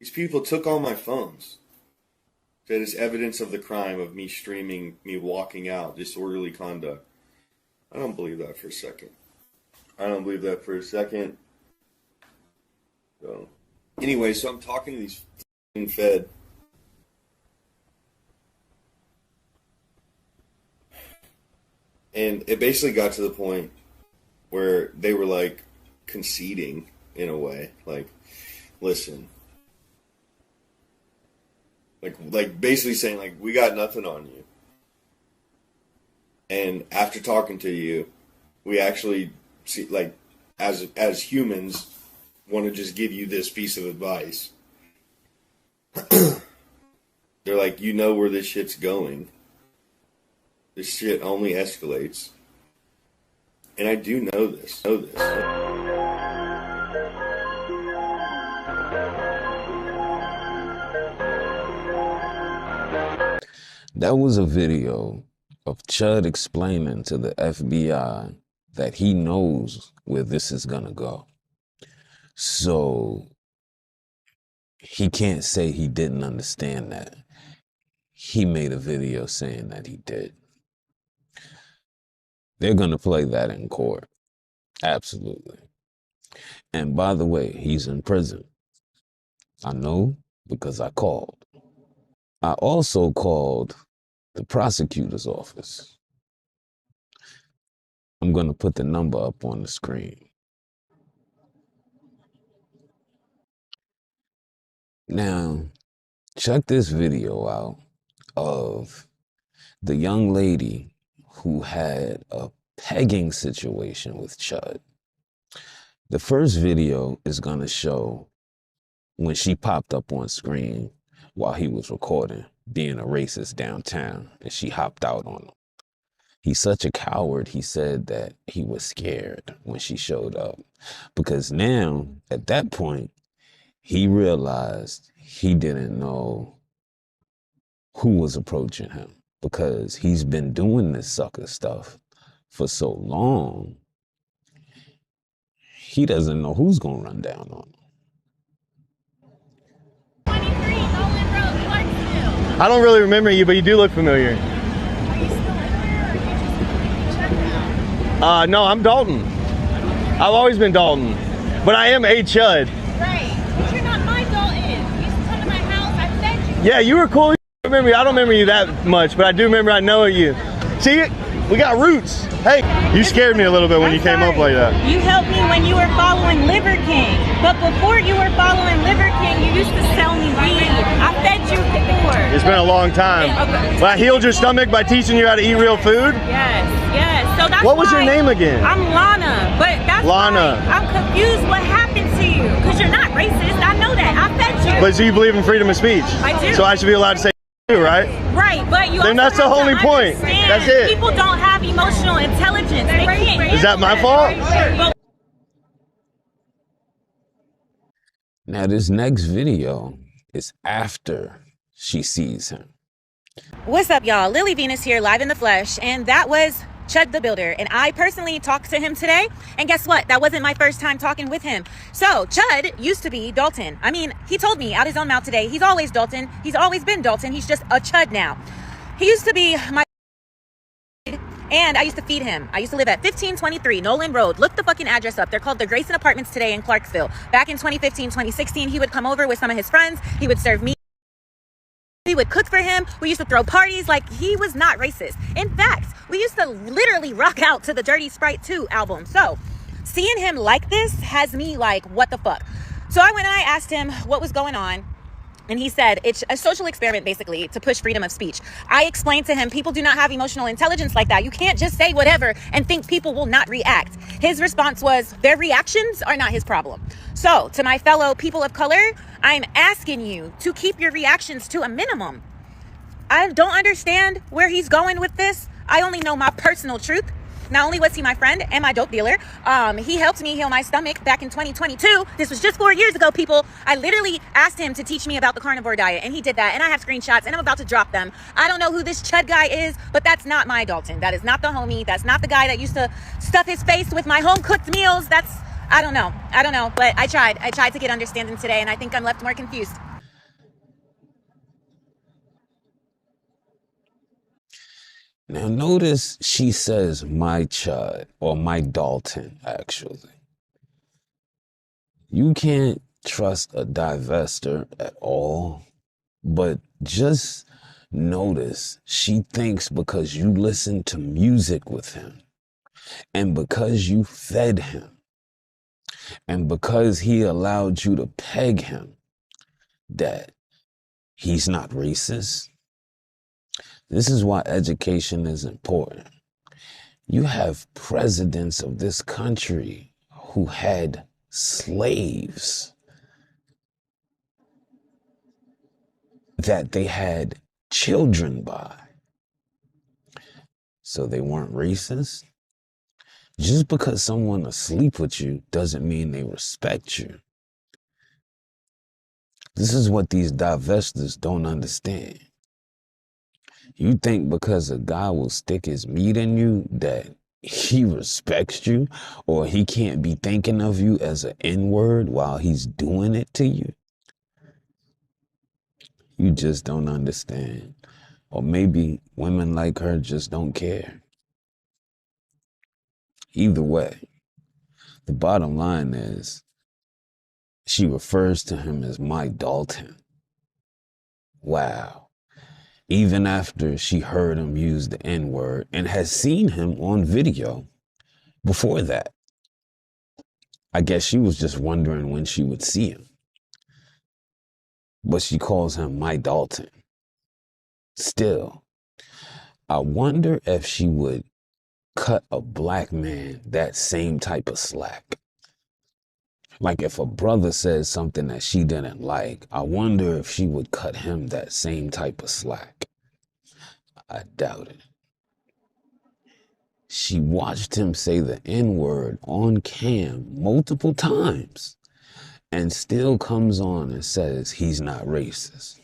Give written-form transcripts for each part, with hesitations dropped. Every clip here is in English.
These people took all my phones. That is evidence of the crime of me streaming, me walking out, disorderly conduct. I don't believe that for a second. So, anyway, so I'm talking to these f***ing Fed. And it basically got to the point where they were like conceding in a way. Like, listen. Like basically saying like, we got nothing on you. And after talking to you, we actually see, like, as humans, want to just give you this piece of advice. They're like, you know where this shit's going. This shit only escalates. And I do know this. That was a video of Chud explaining to the FBI that he knows where this is gonna go. So he can't say he didn't understand that. He made a video saying that he did. They're gonna play that in court. Absolutely. And by the way, he's in prison. I know because I called. I also called the prosecutor's office. I'm going to put the number up on the screen. Now, check this video out of the young lady who had a pegging situation with Chud. The first video is going to show when she popped up on screen while he was recording, being a racist downtown, and she hopped out on him. He's such a coward, he said that he was scared when she showed up. Because now, at that point, he realized he didn't know who was approaching him. Because he's been doing this sucker stuff for so long, he doesn't know who's gonna run down on him. I don't really remember you, but you do look familiar. Are you still in there, or are you just checked out? No, I'm Dalton. I've always been Dalton, but I am a Chud. Right, but you're not my Dalton. You used to come to my house, I fed you. Yeah, you were cool. Remember me? I don't remember you that much, but I do remember I know you. See, we got roots. Hey, you scared me a little bit when you came up like that. You helped me when you were following Liver King, but before you were following Liver King, you used to sell me weed. I fed you before. It's been a long time. Okay. Well, I healed your stomach by teaching you how to eat real food. Yes. So that's what was your name again? I'm Lana, but that's Lana. Why I'm confused. What happened to you? Because you're not racist. I know that. I fed you. But so you believe in freedom of speech? I do. So I should be allowed to say right? Right, but you. Then that's the only point. That's it. People don't have emotional intelligence. They can't. Is that my fault? Now this next video is after she sees him. What's up, y'all? Lily Venus here, live in the flesh, and that was Chud the Builder, and I personally talked to him today, and guess what? That wasn't my first time talking with him. So Chud used to be Dalton. I mean, he told me out his own mouth today, he's always Dalton. He's always been Dalton. He's just a Chud now. He used to be my and I used to feed him. I used to live at 1523 Nolan Road. Look the fucking address up. They're called the Grayson Apartments today in Clarksville. Back in 2015, 2016, he would come over with some of his friends. He would serve me. We would cook for him. We used to throw parties. Like, he was not racist. In fact, we used to literally rock out to the Dirty Sprite 2 album. So seeing him like this has me like, what the fuck? So I went and I asked him what was going on. And he said, it's a social experiment, basically, to push freedom of speech. I explained to him, people do not have emotional intelligence like that. You can't just say whatever and think people will not react. His response was, their reactions are not his problem. So to my fellow people of color, I'm asking you to keep your reactions to a minimum. I don't understand where he's going with this. I only know my personal truth. Not only was he my friend and my dope dealer, he helped me heal my stomach back in 2022. This was just 4 years ago, people. I literally asked him to teach me about the carnivore diet, and he did that, and I have screenshots, and I'm about to drop them. I don't know who this Chud guy is, but that's not my Dalton. That is not the homie. That's not the guy that used to stuff his face with my home-cooked meals. I don't know, but I tried to get understanding today, and I think I'm left more confused. Now notice she says my Chud, or my Dalton, actually. You can't trust a divester at all, but just notice she thinks because you listen to music with him, and because you fed him, and because he allowed you to peg him, that he's not racist. This is why education is important. You have presidents of this country who had slaves that they had children by. So they weren't racist. Just because someone asleep with you doesn't mean they respect you. This is what these divestors don't understand. You think because a guy will stick his meat in you that he respects you, or he can't be thinking of you as an N-word while he's doing it to you? You just don't understand. Or maybe women like her just don't care. Either way, the bottom line is she refers to him as my Dalton. Wow. Even after she heard him use the N-word and has seen him on video before that. I guess she was just wondering when she would see him. But she calls him my Dalton. Still, I wonder if she would cut a black man that same type of slack. Like if a brother says something that she didn't like, I wonder if she would cut him that same type of slack. I doubt it. She watched him say the N-word on cam multiple times and still comes on and says he's not racist.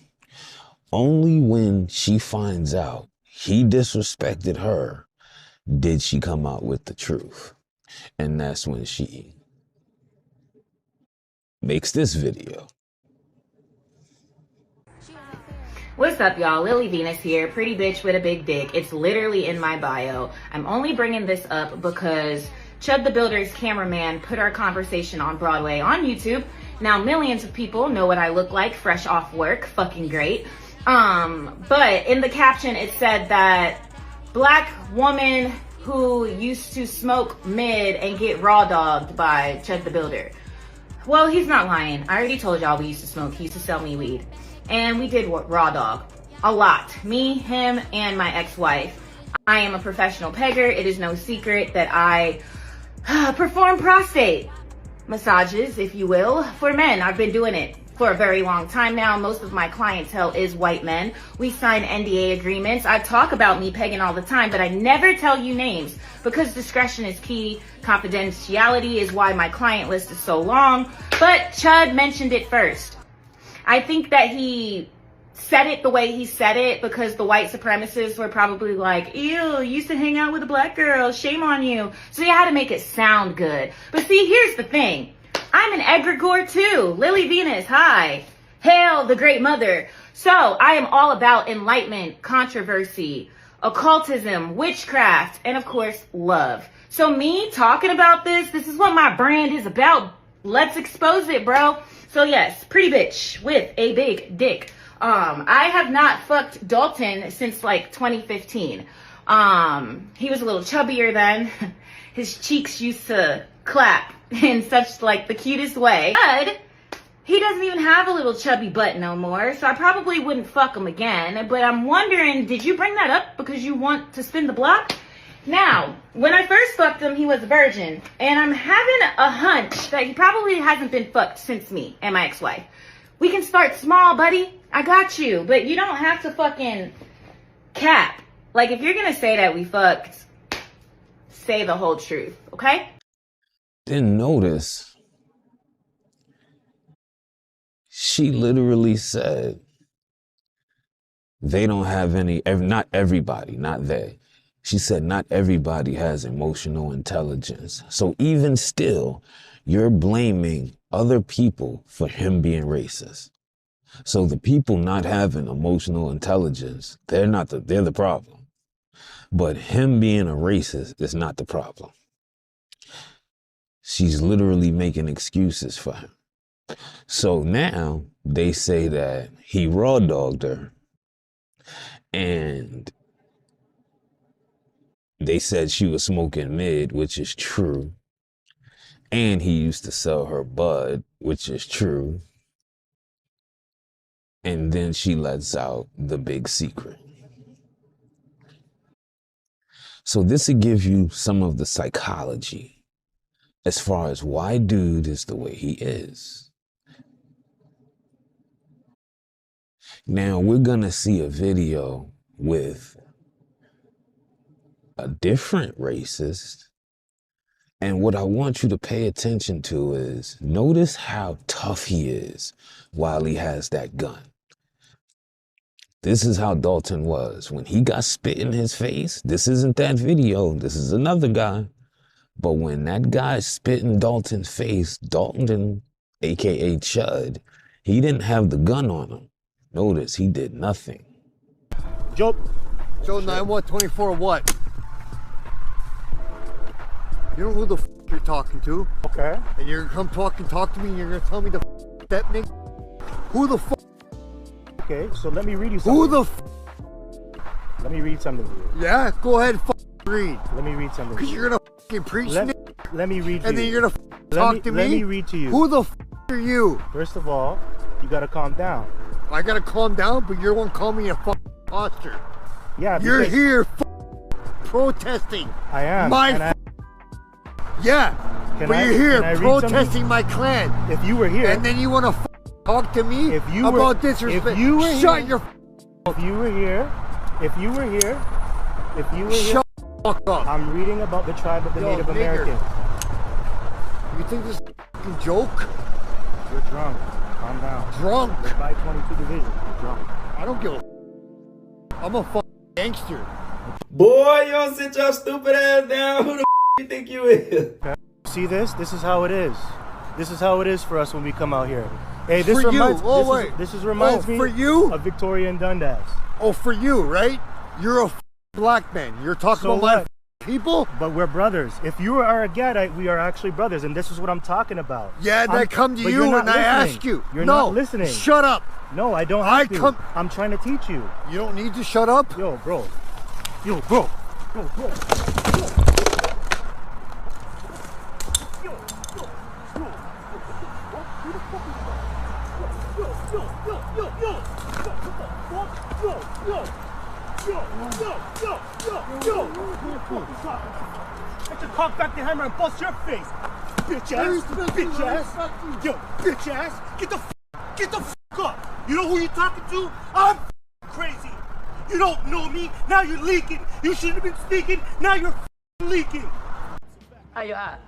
Only when she finds out he disrespected her did she come out with the truth. And that's when she makes this video. What's up, y'all? Lily Venus here, pretty bitch with a big dick. It's literally in my bio. I'm only bringing this up because Chud the Builder's cameraman put our conversation on Broadway on YouTube. Now millions of people know what I look like fresh off work. Fucking great. But in the caption it said that black woman who used to smoke mid and get raw dogged by Chud the Builder. Well, he's not lying. I already told y'all we used to smoke. He used to sell me weed. And we did raw dog. A lot. Me, him, and my ex-wife. I am a professional pegger. It is no secret that I perform prostate massages, if you will, for men. I've been doing it for a very long time now. Most of my clientele is white men. We sign NDA agreements. I talk about me pegging all the time, but I never tell you names because discretion is key. Confidentiality is why my client list is so long. But Chud mentioned it first. I think that he said it the way he said it because the white supremacists were probably like, ew, you used to hang out with a black girl, shame on you. So he had to make it sound good. But see, here's the thing. I'm an egregore too. Lily Venus, hi. Hail the great mother. So I am all about enlightenment, controversy, occultism, witchcraft, and of course, love. So me talking about this is what my brand is about. Let's expose it, bro. So yes, pretty bitch with a big dick. I have not fucked Dalton since like 2015. He was a little chubbier then. His cheeks used to clap in such like the cutest way. But he doesn't even have a little chubby butt no more, so I probably wouldn't fuck him again. But I'm wondering, did you bring that up because you want to spin the block? Now, when I first fucked him, he was a virgin, and I'm having a hunch that he probably hasn't been fucked since me and my ex-wife. We can start small, buddy. I got you, but you don't have to fucking cap. Like, if you're gonna say that we fucked, say the whole truth, okay? Then notice, she literally said, they don't have any, not everybody, not they. She said, not everybody has emotional intelligence. So even still, you're blaming other people for him being racist. So the people not having emotional intelligence, they're the problem. But him being a racist is not the problem. She's literally making excuses for him. So now they say that he raw dogged her, and they said she was smoking mid, which is true. And he used to sell her bud, which is true. And then she lets out the big secret. So this will give you some of the psychology as far as why dude is the way he is. Now we're gonna see a video with a different racist. And what I want you to pay attention to is, notice how tough he is while he has that gun. This is how Dalton was. When he got spit in his face, this isn't that video, this is another guy. But when that guy spit in Dalton's face, Dalton, AKA Chud, he didn't have the gun on him. Notice, he did nothing. Joe 9124 what? You know who the f you're talking to. Okay. And you're gonna come talk to me and you're gonna tell me the f that nigga? Who the f? Okay, so let me read you something. Who the f? Let me read something to you. Yeah, go ahead and read. Let me read something. Cause you're gonna f***ing preach Let me read to you. and then you're gonna talk to me? Let me read to you. Who the f are you? First of all, you gotta calm down. I gotta calm down, but you're gonna call me a f imposter. Yeah, You're because here f protesting. I am. Yeah, Can but I- you're here can I read protesting something? my clan. If you were here, And then you wanna f talk to me If you were- about disrespect. if you were Shut here- your if you were here, shut the fuck up. I'm reading about the tribe of the Yo, Native nigger. Americans. You think this is a fucking joke? You're drunk. Calm down. Drunk. You're by 22 division. You're drunk. I don't give a f. I'm a fucking gangster. Boy, you don't sit your stupid ass down. Who the you think you is? See this? This is how it is. This is how it is for us when we come out here. Hey, this For you. reminds Oh, this wait. is, this is reminds Oh, me for you? of Victoria and Dundas. Oh, for you, right? You're a black man. You're talking So about my what? people? But we're brothers. If you are a Gadite, we are actually brothers, and this is what I'm talking about. Yeah, and I come to but you you're not and I listening. ask you. You're no, not listening. Shut up. No, I don't I have to. come- I'm trying to teach you. You don't need to shut up. Yo, bro. Yo, bro. Yo, bro. Get your cock back the hammer and bust your face, bitch ass, bitch ass, yo, bitch ass, get the f up. You know who you talking to? I'm crazy. You don't know me. Now you're leaking. You should have been speaking. Now you're leaking. How you at?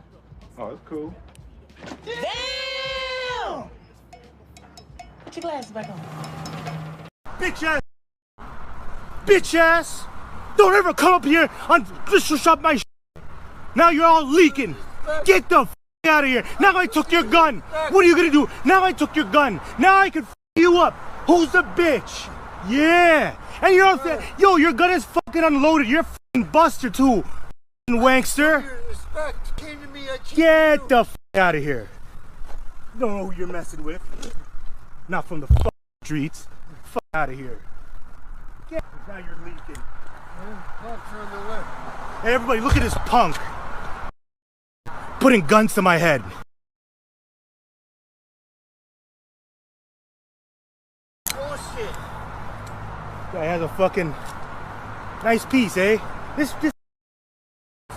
Oh, it's cool. Damn! Put your glasses back on. Bitch ass. Bitch ass. Don't ever come up here and disrespect my Now you're all leaking. Get the out of here. Now I took your gun. What are you gonna do? Now I took your gun. Now I can you up. Who's the bitch? Yeah. And you're all saying, yo, your gun is fucking unloaded. You're a fucking buster too, wankster. Respect came to me. I came Get to you. the out of here. You don't know who you're messing with. Not from the fucking streets. Fuck out of here. Get now you're leaking. Hey, everybody, look at this punk. Putting guns to my head. Bullshit. Guy has a fucking nice piece, eh? This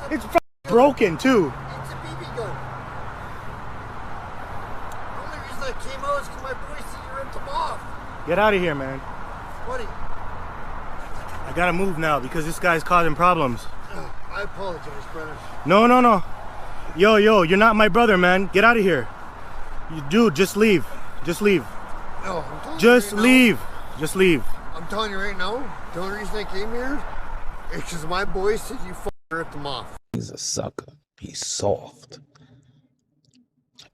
it's fucking broken too. It's a BB gun. The only reason I came out is because my boys said you ripped them off. Get out of here, man. Buddy, I gotta move now because this guy's causing problems. I apologize, brother. No. Yo, you're not my brother, man. Get out of here. You dude, just leave. Just leave. No, I'm telling Just you right leave. Just leave. Now, I'm telling you right now, the only reason I came here is because my boys said you ripped them off. He's a sucker. He's soft.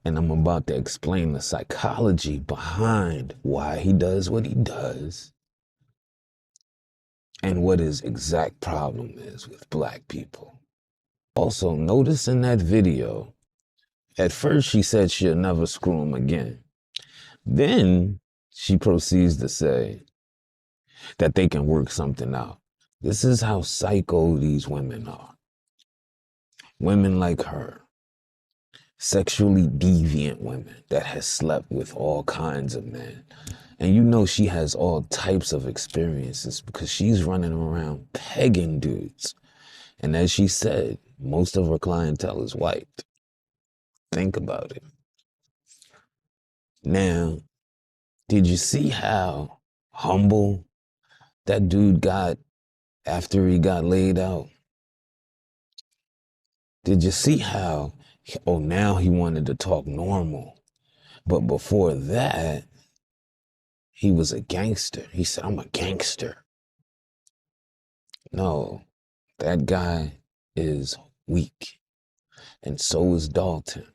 And I'm about to explain the psychology behind why he does what he does and what his exact problem is with black people. Also, notice in that video, at first she said she'll never screw him again. Then she proceeds to say that they can work something out. This is how psycho these women are. Women like her, sexually deviant women that has slept with all kinds of men. And you know she has all types of experiences because she's running around pegging dudes. And as she said, most of her clientele is white. Think about it. Now, did you see how humble that dude got after he got laid out? Did you see how, oh, now he wanted to talk normal. But before that, he was a gangster. He said, I'm a gangster. No, that guy is weak. And so is Dalton.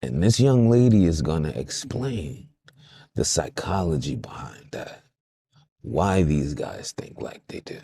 And this young lady is going to explain the psychology behind that. Why these guys think like they do.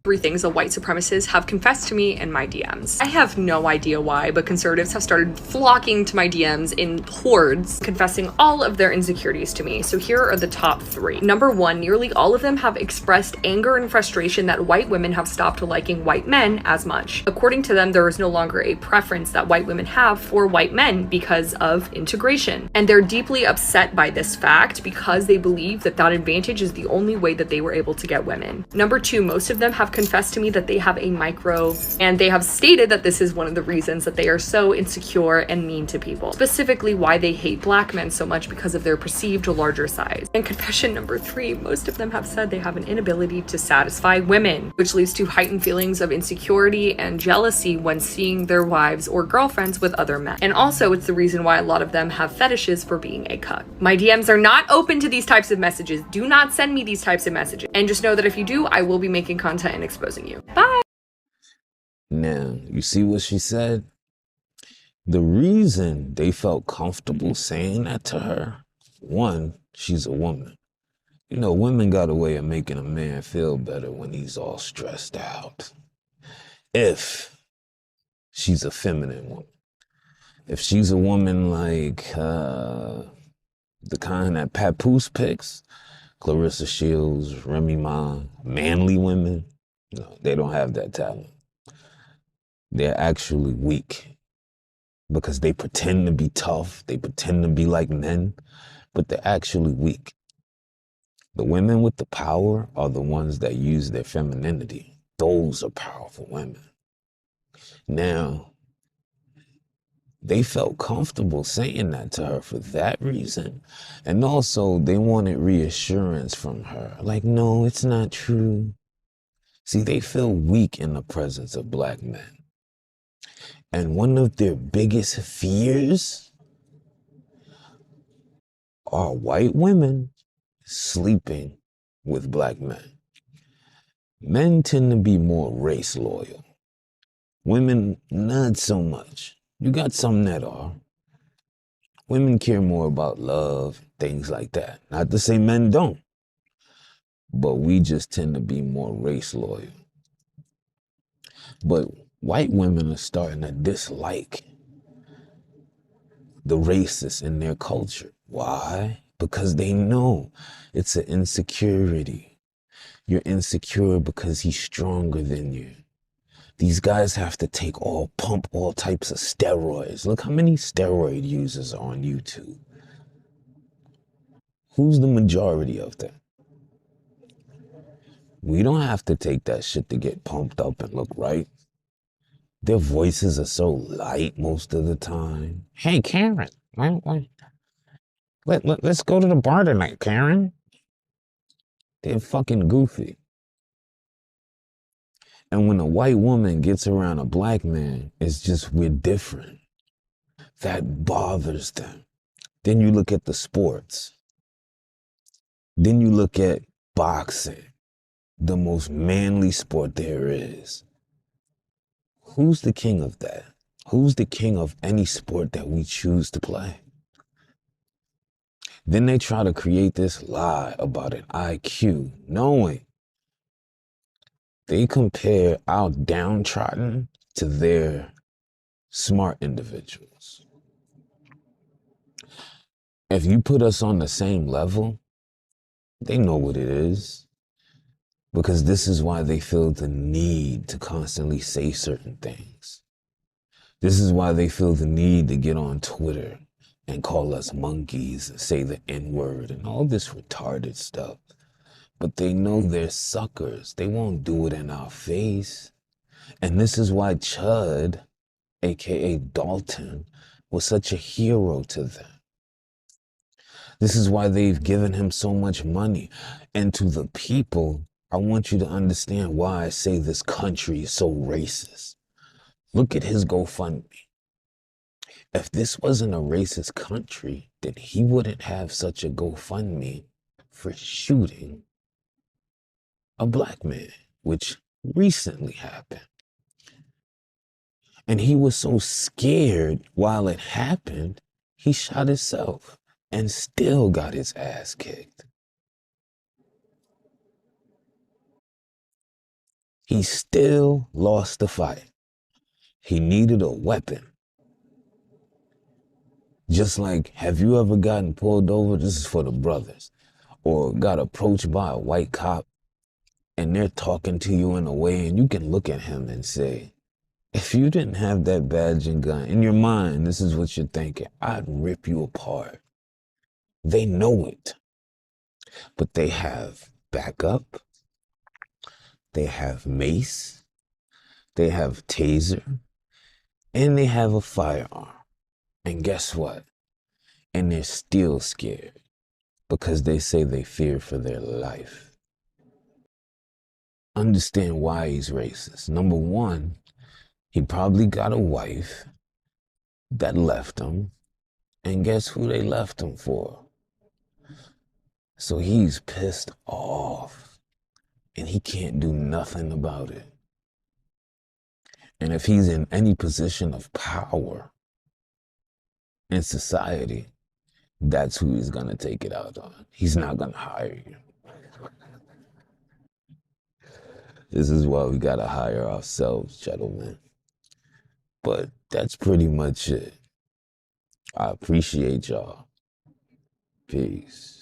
Three things a white supremacist have confessed to me in my DMs. I have no idea why, but conservatives have started flocking to my DMs in hordes, confessing all of their insecurities to me. So here are the top three. Number one, nearly all of them have expressed anger and frustration that white women have stopped liking white men as much. According to them, there is no longer a preference that white women have for white men because of integration. And they're deeply upset by this fact because they believe that that advantage is the only way that they were able to get women. Number two, most of them have confessed to me that they have a micro, and they have stated that this is one of the reasons that they are so insecure and mean to people. Specifically why they hate black men so much because of their perceived larger size. And confession number three, most of them have said they have an inability to satisfy women, which leads to heightened feelings of insecurity and jealousy when seeing their wives or girlfriends with other men. And also it's the reason why a lot of them have fetishes for being a cuck. My DMs are not open to these types of messages. Do not send me these types of messages. And just know that if you do, I will be making content and exposing you. Bye. Now, you see what she said? The reason they felt comfortable saying that to her, one, she's a woman. You know, women got a way of making a man feel better when he's all stressed out. If she's a feminine woman. If she's a woman like the kind that Papoose picks, Clarissa Shields, Remy Ma, manly women, no, they don't have that talent. They're actually weak because they pretend to be tough. They pretend to be like men, but they're actually weak. The women with the power are the ones that use their femininity. Those are powerful women. Now, they felt comfortable saying that to her for that reason. And also, they wanted reassurance from her. Like, no, it's not true. See, they feel weak in the presence of black men. And one of their biggest fears are white women sleeping with black men. Men tend to be more race loyal. Women, not so much. You got some that are. Women care more about love, things like that. Not to say men don't, but we just tend to be more race loyal. But white women are starting to dislike the racists in their culture. Why? Because they know it's an insecurity. You're insecure because he's stronger than you. These guys have to pump all types of steroids. Look how many steroid users are on YouTube. Who's the majority of them? We don't have to take that shit to get pumped up and look right. Their voices are so light most of the time. Hey, Karen, let's go to the bar tonight, Karen. They're fucking goofy. And when a white woman gets around a black man, it's just, we're different. That bothers them. Then you look at the sports. Then you look at boxing, the most manly sport there is. Who's the king of that? Who's the king of any sport that we choose to play? Then they try to create this lie about an IQ, knowing They compare our downtrodden to their smart individuals. If you put us on the same level, they know what it is. Because this is why they feel the need to constantly say certain things. This is why they feel the need to get on Twitter and call us monkeys and say the N-word and all this retarded stuff. But they know they're suckers. They won't do it in our face. And this is why Chud, aka Dalton, was such a hero to them. This is why they've given him so much money. And to the people, I want you to understand why I say this country is so racist. Look at his GoFundMe. If this wasn't a racist country, then he wouldn't have such a GoFundMe for shooting a black man, which recently happened. And he was so scared while it happened, he shot himself and still got his ass kicked. He still lost the fight. He needed a weapon. Just like, have you ever gotten pulled over? This is for the brothers. Or got approached by a white cop and they're talking to you in a way and you can look at him and say, if you didn't have that badge and gun, in your mind, this is what you're thinking, I'd rip you apart. They know it. But they have backup. They have mace. They have taser. And they have a firearm. And guess what? And they're still scared because they say they fear for their life. Understand why he's racist. Number one, he probably got a wife that left him. And guess who they left him for? So he's pissed off and he can't do nothing about it. And if he's in any position of power in society, that's who he's gonna take it out on. He's not gonna hire you. This is why we gotta hire ourselves, gentlemen. But that's pretty much it. I appreciate y'all. Peace.